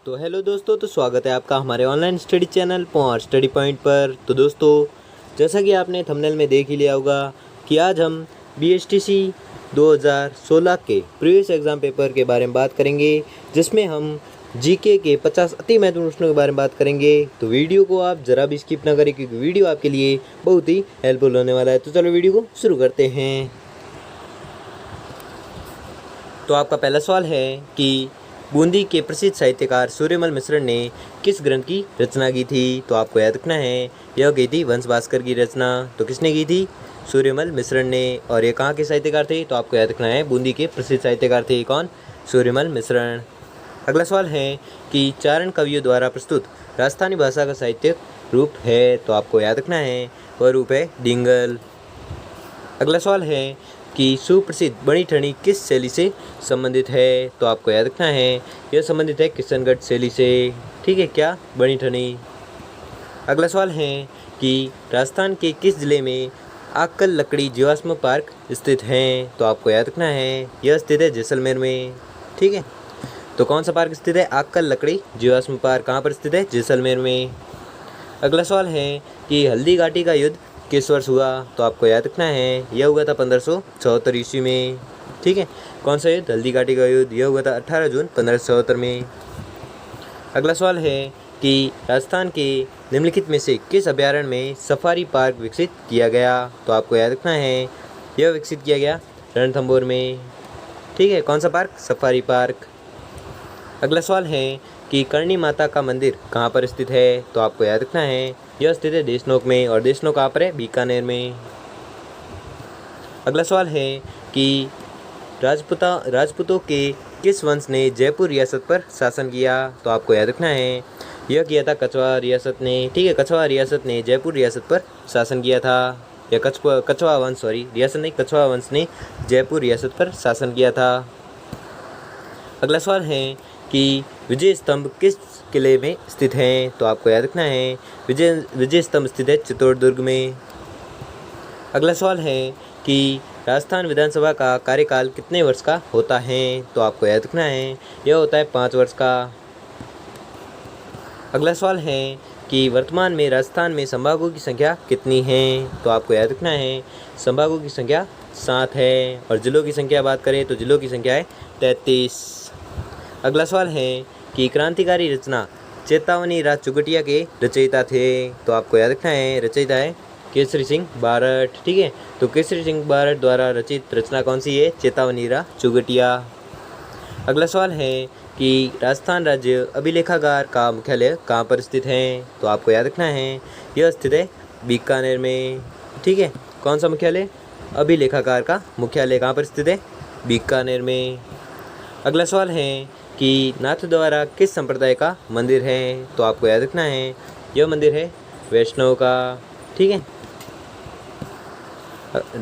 तो हेलो दोस्तों, तो स्वागत है आपका हमारे online study channel power study point पर। तो दोस्तों, जैसा कि आपने थंबनेल में देख ही लिया होगा कि आज हम BSTC 2016 के प्रीवियस एग्ज़ाम पेपर के बारे में बात करेंगे, जिसमें हम जीके के 50 अति महत्वपूर्ण प्रश्नों के बारे में बात करेंगे। तो वीडियो को आप ज़रा भी स्किप ना करें, क्योंकि वीडियो आपके लिए बहुत ही हेल्पफुल होने वाला है। तो चलो वीडियो को शुरू करते हैं। तो आपका पहला सवाल है कि बूंदी के प्रसिद्ध साहित्यकार सूर्यमल मिश्र ने किस ग्रंथ की रचना की थी? तो आपको याद रखना है, यह की थी वंश भास्कर की रचना। तो किसने की थी? सूर्यमल मिश्र ने। और ये कहाँ के साहित्यकार थे? तो आपको याद रखना है, बूंदी के प्रसिद्ध साहित्यकार थे। कौन? सूर्यमल मिश्र। अगला सवाल है कि चारण कवियों द्वारा प्रस्तुत राजस्थानी भाषा का साहित्यिक रूप है? तो आपको याद रखना है, वह रूप है डिंगल। अगला सवाल है कि सुप्रसिद्ध बनी ठनी किस शैली से संबंधित है? तो आपको याद रखना है, यह संबंधित है किशनगढ़ शैली से। ठीक है, क्या? बनी ठनी। अगला सवाल है कि राजस्थान के किस जिले में आक्कल लकड़ी जीवाश्म पार्क स्थित हैं? तो आपको याद रखना है, यह स्थित है जैसलमेर में। ठीक है, तो कौन सा पार्क स्थित है? आक्कल लकड़ी जीवाश्म पार्क कहाँ पर स्थित है? जैसलमेर में। अगला सवाल है कि हल्दी घाटी का युद्ध किस वर्ष हुआ? तो आपको याद रखना है, यह हुआ था 1574 ईस्वी में। ठीक है, कौन सा युद्ध? हल्दी घाटी का युद्ध। यह हुआ था 18 जून 1574 में। अगला सवाल है कि राजस्थान के निम्नलिखित में से किस अभ्यारण्य में सफारी पार्क विकसित किया गया? तो आपको याद रखना है, यह विकसित किया गया रणथंभौर में। ठीक है, कौन सा पार्क? Safari park. अगला सवाल है कि करणी माता का मंदिर कहाँ पर स्थित है? तो आपको याद रखना है, यह स्थित है देशनोक में। और देशनोक कहाँ पर है? बीकानेर में। अगला सवाल है कि राजपूतों के किस वंश ने जयपुर रियासत पर शासन किया? तो आपको याद रखना है, यह किया था कछवाहा रियासत ने। ठीक है, कछवाहा रियासत ने जयपुर रियासत पर शासन किया था। या कछवाहा वंश, सॉरी, रियासत नहीं, कछवाहा वंश ने जयपुर रियासत पर शासन किया था। अगला सवाल है कि विजय स्तंभ किस किले में स्थित हैं? तो आपको याद रखना है, विजय स्तंभ स्थित है चित्तौड़गढ़ में। अगला सवाल है कि राजस्थान विधानसभा का कार्यकाल कितने वर्ष का होता है? तो आपको याद रखना है, यह होता है 5 वर्ष का। अगला सवाल है कि वर्तमान में राजस्थान में संभागों की संख्या कितनी है? तो आपको याद रखना है, संभागों की संख्या 7 है। और जिलों की संख्या बात करें तो जिलों की संख्या है 33। अगला सवाल है कि क्रांतिकारी रचना चेतावनी राज चुगटिया के रचयिता थे? तो आपको याद रखना है, रचयिता है केसरी सिंह बारठ। ठीक है, तो केसरी सिंह बारठ द्वारा रचित रचना कौन सी है? चेतावनी राज चुगटिया। अगला सवाल है कि राजस्थान राज्य अभिलेखागार का मुख्यालय कहाँ पर स्थित है? तो आपको याद रखना है, यह स्थित है बीकानेर में। ठीक है, कौन सा मुख्यालय? अभिलेखागार का मुख्यालय कहाँ पर स्थित है? बीकानेर में। अगला सवाल है कि नाथद्वारा किस संप्रदाय का मंदिर है? तो आपको याद रखना है, यह मंदिर है वैष्णव का। ठीक है,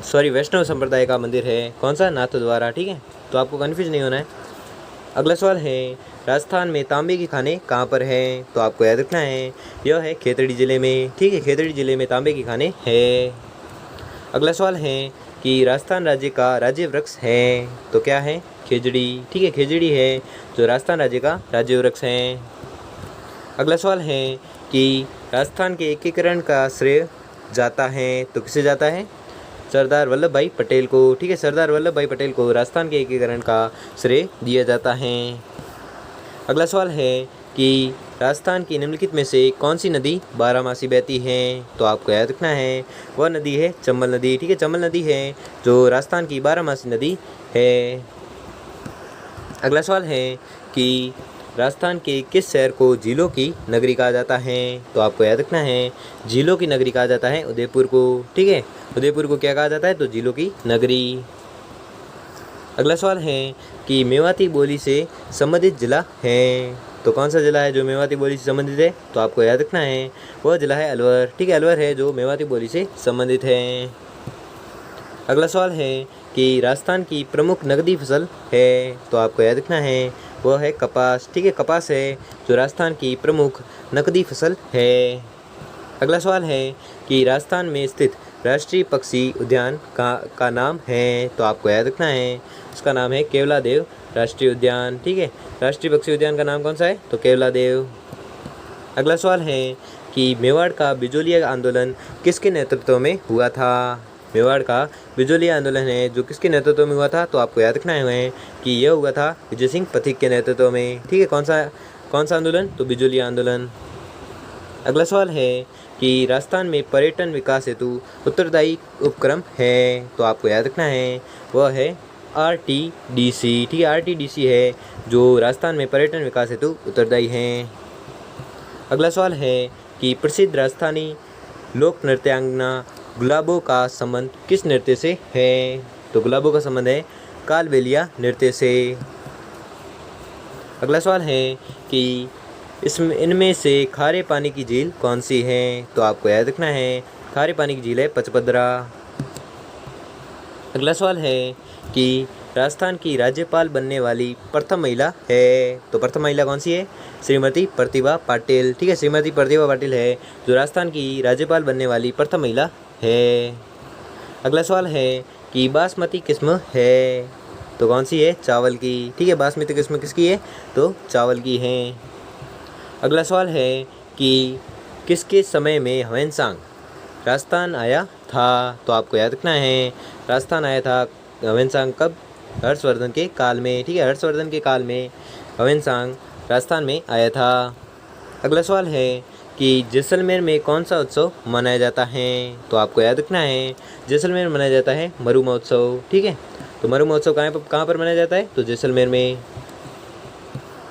सॉरी, वैष्णव संप्रदाय का मंदिर है। कौन सा? नाथद्वारा। ठीक है, तो आपको कन्फ्यूज नहीं होना है। अगला सवाल है राजस्थान में तांबे के खाने कहाँ पर हैं? तो आपको याद रखना है, यह है खेतड़ी जिले में। ठीक है, खेतड़ी जिले में तांबे के खाने हैं। अगला सवाल है कि राजस्थान राज्य का राज्य वृक्ष है? तो क्या है? खेजड़ी। ठीक है, खेजड़ी है जो राजस्थान राज्य का राज्य वृक्ष है। अगला सवाल है कि राजस्थान के एकीकरण का श्रेय जाता है? तो किसे जाता है? सरदार वल्लभ भाई पटेल को। ठीक है, सरदार वल्लभ भाई पटेल को राजस्थान के एकीकरण का श्रेय दिया जाता है। अगला सवाल है कि राजस्थान की निम्नलिखित में से कौन सी नदी बारहमासी बहती है? तो आपको याद रखना है, वह नदी है चंबल नदी। ठीक है, चंबल नदी है जो राजस्थान की बारहमासी नदी है। अगला सवाल है कि राजस्थान के किस शहर को झीलों की नगरी कहा जाता है? तो आपको याद रखना है, झीलों की नगरी कहा जाता है उदयपुर को। ठीक है, उदयपुर को क्या कहा जाता है? तो झीलों की नगरी। अगला सवाल है कि मेवाती बोली से संबंधित जिला है? तो कौन सा जिला है जो मेवाती बोली से संबंधित है? तो आपको याद रखना है, वह जिला है अलवर। ठीक है, अलवर है जो मेवाती बोली से संबंधित है। अगला सवाल है कि राजस्थान की प्रमुख नकदी फसल है? तो आपको याद रखना है, वह है कपास। ठीक है, कपास है जो राजस्थान की प्रमुख नकदी फसल है। अगला सवाल है कि राजस्थान में स्थित राष्ट्रीय पक्षी उद्यान का नाम है? तो आपको याद रखना है, उसका नाम है केवलादेव राष्ट्रीय उद्यान। ठीक है, राष्ट्रीय पक्षी उद्यान का नाम कौन सा है? तो केवलादेव। अगला सवाल है कि मेवाड़ का बिजोलिया आंदोलन किसके नेतृत्व में हुआ था? मेवाड़ का बिजोलिया आंदोलन है जो किसके नेतृत्व में हुआ था? तो आपको याद रखना है कि यह हुआ था विजय सिंह पथिक के नेतृत्व में। ठीक है, कौन सा आंदोलन? तो बिजोलिया आंदोलन। अगला सवाल है कि राजस्थान में पर्यटन विकास हेतु उत्तरदायी उपक्रम है? तो आपको याद रखना है, वह है RTDC। ठीक है, RTDC है जो राजस्थान में पर्यटन विकास हेतु उत्तरदायी हैं। अगला सवाल है कि प्रसिद्ध राजस्थानी लोक नृत्यांगना गुलाबों का संबंध किस नृत्य से है? तो गुलाबों का संबंध है कालबेलिया नृत्य से। अगला सवाल है कि इनमें से खारे पानी की झील कौन सी है? तो आपको याद रखना है, खारे पानी की झील है पचपदरा। अगला सवाल है कि राजस्थान की राज्यपाल बनने वाली प्रथम महिला है? तो प्रथम महिला कौन सी है? श्रीमती प्रतिभा पाटिल। ठीक है, श्रीमती प्रतिभा पाटिल है जो राजस्थान की राज्यपाल बनने वाली प्रथम महिला है। अगला सवाल है कि बासमती किस्म है? तो कौन सी है? चावल की। ठीक है, बासमती किस्म किसकी है? तो चावल की है। अगला सवाल है कि किसके समय में ह्वेनसांग राजस्थान आया था? तो आपको याद रखना है, राजस्थान आया था ह्वेनसांग कब? हर्षवर्धन के काल में। ठीक है, हर्षवर्धन के काल में ह्वेनसांग राजस्थान में आया था। अगला सवाल है कि जैसलमेर में कौन सा उत्सव मनाया जाता है? तो आपको याद रखना है, जैसलमेर में मनाया जाता है मरु महोत्सव। ठीक है, तो मरु महोत्सव कहाँ पर मनाया जाता है? तो जैसलमेर में।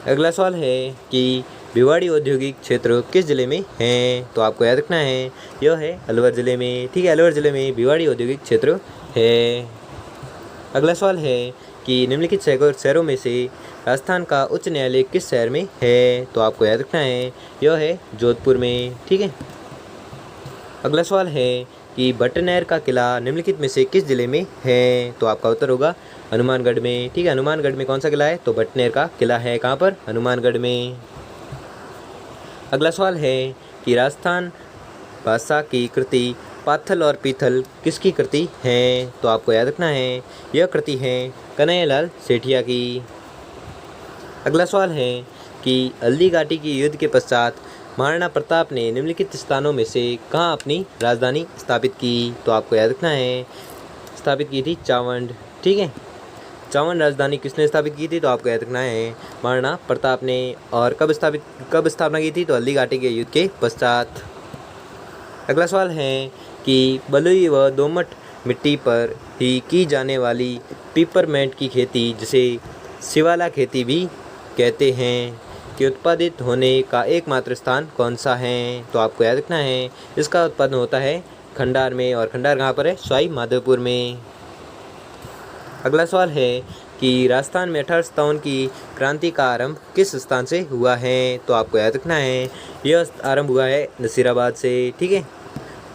अगला सवाल है कि भिवाड़ी औद्योगिक क्षेत्र किस जिले में है? तो आपको याद रखना है, यह है अलवर जिले में। ठीक है, अलवर जिले में भिवाड़ी औद्योगिक क्षेत्र है। अगला सवाल है कि निम्नलिखित शहरों में से राजस्थान का उच्च न्यायालय किस शहर में है? तो आपको याद रखना है, यह है जोधपुर में। ठीक है। अगला सवाल है कि भट्टनगर का किला निम्नलिखित में से किस जिले में है? तो आपका उत्तर होगा हनुमानगढ़ में। ठीक है, हनुमानगढ़ में कौन सा किला है? तो भट्टनगर का किला है। कहाँ पर? हनुमानगढ़ में। अगला सवाल है कि राजस्थान भाषा की कृति पाथल और पीथल किसकी कृति है? तो आपको याद रखना है, यह कृति है कन्हैयालाल सेठिया की। अगला सवाल है कि हल्दी घाटी की युद्ध के पश्चात महाराणा प्रताप ने निम्नलिखित स्थानों में से कहाँ अपनी राजधानी स्थापित की? तो आपको याद रखना है, स्थापित की थी चावंड। ठीक है, चावंड राजधानी किसने स्थापित की थी? तो आपको याद रखना है, महाराणा प्रताप ने। और कब स्थापना की थी? तो हल्दी घाटी के युद्ध के पश्चात। अगला सवाल है कि बलुई व दोमट मिट्टी पर ही की जाने वाली पिपरमेंट की खेती, जिसे शिवाला खेती भी कहते हैं, के उत्पादित होने का एकमात्र स्थान कौन सा है? तो आपको याद रखना है, इसका उत्पादन होता है खंडार में। और खंडार कहाँ पर है? सवाई माधोपुर में। अगला सवाल है कि राजस्थान में 1857 की क्रांति का आरंभ किस स्थान से हुआ है? तो आपको याद रखना है, यह आरंभ हुआ है नसीराबाद से। ठीक है,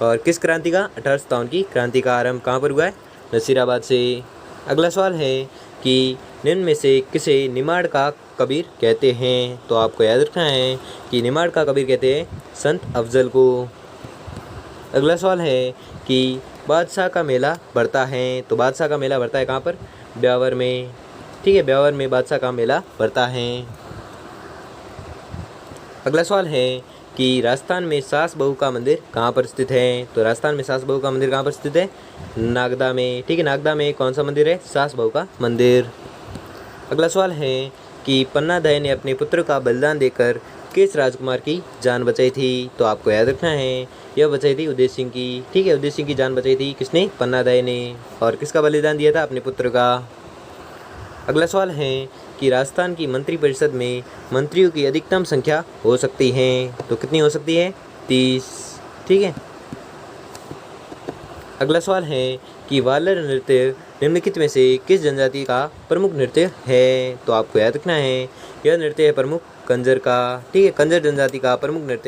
और किस क्रांति का? 1857 की क्रांति का आरंभ कहाँ पर हुआ है? नसीराबाद से। अगला सवाल है कि निम्न में से किसे निमाड़ का कबीर कहते हैं? तो आपको याद रखना है कि निमाड़ का कबीर कहते हैं संत अफजल को। अगला सवाल है कि बादशाह का मेला बढ़ता है, तो बादशाह का मेला बढ़ता है कहाँ पर? ब्यावर में। ठीक है, ब्यावर में बादशाह का मेला बढ़ता है। अगला सवाल है कि राजस्थान में सास बहू का मंदिर कहाँ पर स्थित है? तो राजस्थान में सास बहू का मंदिर कहाँ पर स्थित है? नागदा में। ठीक है, नागदा में कौन सा मंदिर है? सास बहू का मंदिर। अगला सवाल है कि पन्ना दय ने अपने पुत्र का बलिदान देकर किस राजकुमार की जान बचाई थी? तो आपको याद रखना है, यह बचाई थी उदय सिंह की। ठीक है, उदय सिंह की जान बचाई थी किसने? पन्ना दय ने। और किसका बलिदान दिया था? अपने पुत्र का। अगला सवाल है कि राजस्थान की मंत्रिपरिषद में मंत्रियों की अधिकतम संख्या हो सकती है, तो कितनी हो सकती है? 30। ठीक है। अगला सवाल है कि वालर नृत्य निम्नलिखित में से किस जनजाति का प्रमुख नृत्य है? तो आपको याद रखना है, यह नृत्य है प्रमुख कंजर का। ठीक है, कंजर जनजाति का प्रमुख नृत्य